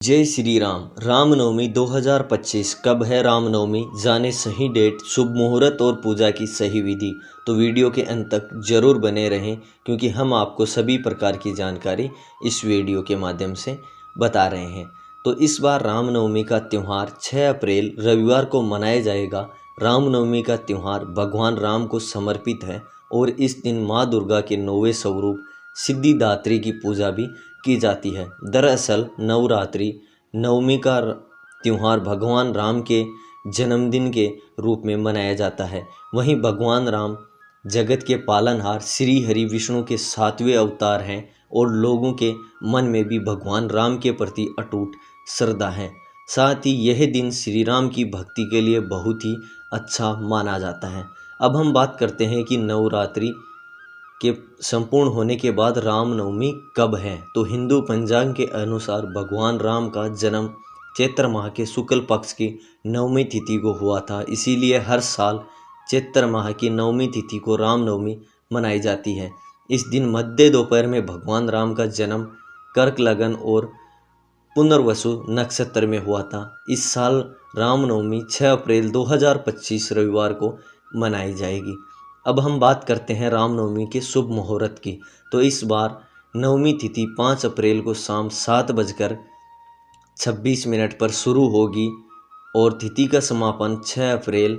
जय श्री राम। रामनवमी 2025 कब है? रामनवमी जाने सही डेट, शुभ मुहूर्त और पूजा की सही विधि। तो वीडियो के अंत तक जरूर बने रहें क्योंकि हम आपको सभी प्रकार की जानकारी इस वीडियो के माध्यम से बता रहे हैं। तो इस बार रामनवमी का त्यौहार 6 अप्रैल रविवार को मनाया जाएगा। रामनवमी का त्यौहार भगवान राम को समर्पित है और इस दिन माँ दुर्गा के 9वें स्वरूप सिद्धिदात्री की पूजा भी की जाती है। दरअसल नवरात्रि नवमी का त्यौहार भगवान राम के जन्मदिन के रूप में मनाया जाता है। वहीं भगवान राम जगत के पालनहार श्री हरि विष्णु के 7वें अवतार हैं और लोगों के मन में भी भगवान राम के प्रति अटूट श्रद्धा है। साथ ही यह दिन श्री राम की भक्ति के लिए बहुत ही अच्छा माना जाता है। अब हम बात करते हैं कि नवरात्रि के संपूर्ण होने के बाद रामनवमी कब है। तो हिंदू पंचांग के अनुसार भगवान राम का जन्म चैत्र माह के शुक्ल पक्ष की 9वीं तिथि को हुआ था। इसीलिए हर साल चैत्र माह की 9वीं तिथि को रामनवमी मनाई जाती है। इस दिन मध्य दोपहर में भगवान राम का जन्म कर्क लगन और पुनर्वसु नक्षत्र में हुआ था। इस साल रामनवमी 6 अप्रैल 2025 रविवार को मनाई जाएगी। अब हम बात करते हैं रामनवमी के शुभ मुहूर्त की। तो इस बार नवमी तिथि 5 अप्रैल को शाम 7:26 पर शुरू होगी और तिथि का समापन 6 अप्रैल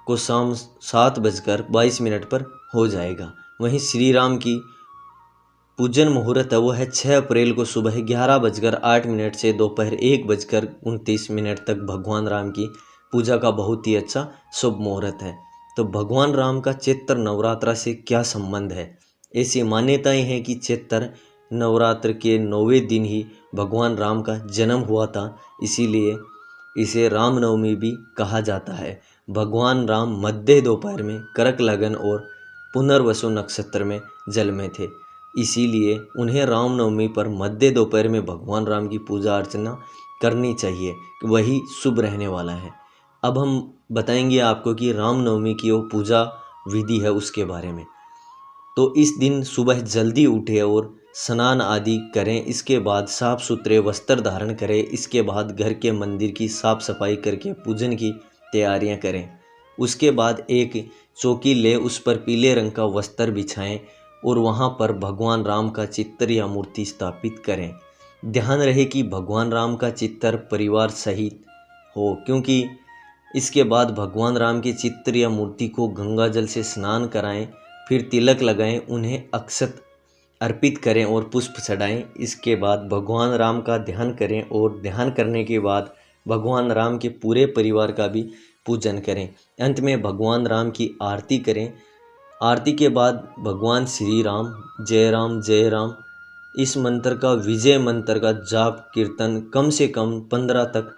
को शाम 7:22 पर हो जाएगा। वहीं श्री राम की पूजन मुहूर्त है वो है 6 अप्रैल को सुबह 11:08 से दोपहर 1:29 तक भगवान राम की पूजा का बहुत ही अच्छा शुभ मुहूर्त है। तो भगवान राम का चैत्र नवरात्र से क्या संबंध है? ऐसी मान्यताएं हैं कि चैत्र नवरात्र के 9वें दिन ही भगवान राम का जन्म हुआ था, इसीलिए इसे रामनवमी भी कहा जाता है। भगवान राम मध्य दोपहर में कर्क लगन और पुनर्वसु नक्षत्र में जन्मे थे, इसीलिए उन्हें रामनवमी पर मध्य दोपहर में भगवान राम की पूजा अर्चना करनी चाहिए, वही शुभ रहने वाला है। अब हम बताएंगे आपको कि रामनवमी की वो पूजा विधि है उसके बारे में। तो इस दिन सुबह जल्दी उठे और स्नान आदि करें। इसके बाद साफ सुथरे वस्त्र धारण करें। इसके बाद घर के मंदिर की साफ सफाई करके पूजन की तैयारियां करें। उसके बाद एक चौकी ले, उस पर पीले रंग का वस्त्र बिछाएं और वहां पर भगवान राम का चित्र या मूर्ति स्थापित करें। ध्यान रहे कि भगवान राम का चित्र परिवार सहित हो, क्योंकि इसके बाद भगवान राम के चित्र या मूर्ति को गंगा जल से स्नान कराएं, फिर तिलक लगाएं, उन्हें अक्षत अर्पित करें और पुष्प चढ़ाएं। इसके बाद भगवान राम का ध्यान करें और ध्यान करने के बाद भगवान राम के पूरे परिवार का भी पूजन करें। अंत में भगवान राम की आरती करें। आरती के बाद भगवान श्री राम जय राम इस मंत्र का, विजय मंत्र का जाप कीर्तन कम से कम 15 तक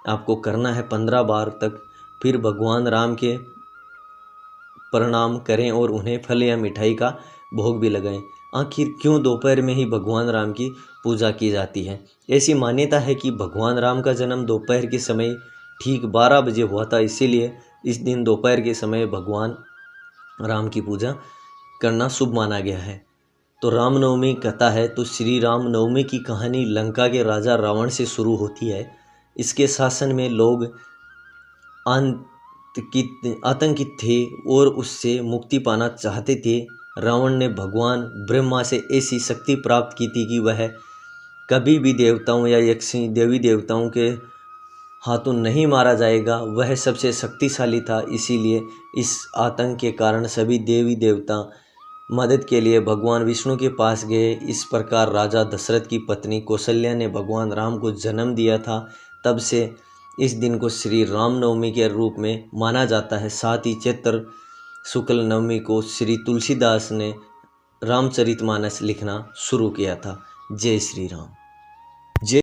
आपको करना है, 15 बार तक। फिर भगवान राम के प्रणाम करें और उन्हें फल या मिठाई का भोग भी लगाएं। आखिर क्यों दोपहर में ही भगवान राम की पूजा की जाती है? ऐसी मान्यता है कि भगवान राम का जन्म दोपहर के समय ठीक 12 बजे हुआ था, इसीलिए इस दिन दोपहर के समय भगवान राम की पूजा करना शुभ माना गया है। तो रामनवमी कथा है तो श्री राम नवमी की कहानी लंका के राजा रावण से शुरू होती है। इसके शासन में लोग आतंकित थे और उससे मुक्ति पाना चाहते थे। रावण ने भगवान ब्रह्मा से ऐसी शक्ति प्राप्त की थी कि वह कभी भी देवताओं या यक्षी देवी देवताओं के हाथों नहीं मारा जाएगा। वह सबसे शक्तिशाली था, इसीलिए इस आतंक के कारण सभी देवी देवता मदद के लिए भगवान विष्णु के पास गए। इस प्रकार राजा दशरथ की पत्नी कौशल्या ने भगवान राम को जन्म दिया था। तब से इस दिन को श्री रामनवमी के रूप में माना जाता है। साथ ही चैत्र शुक्ल नवमी को श्री तुलसीदास ने रामचरितमानस लिखना शुरू किया था। जय श्री राम।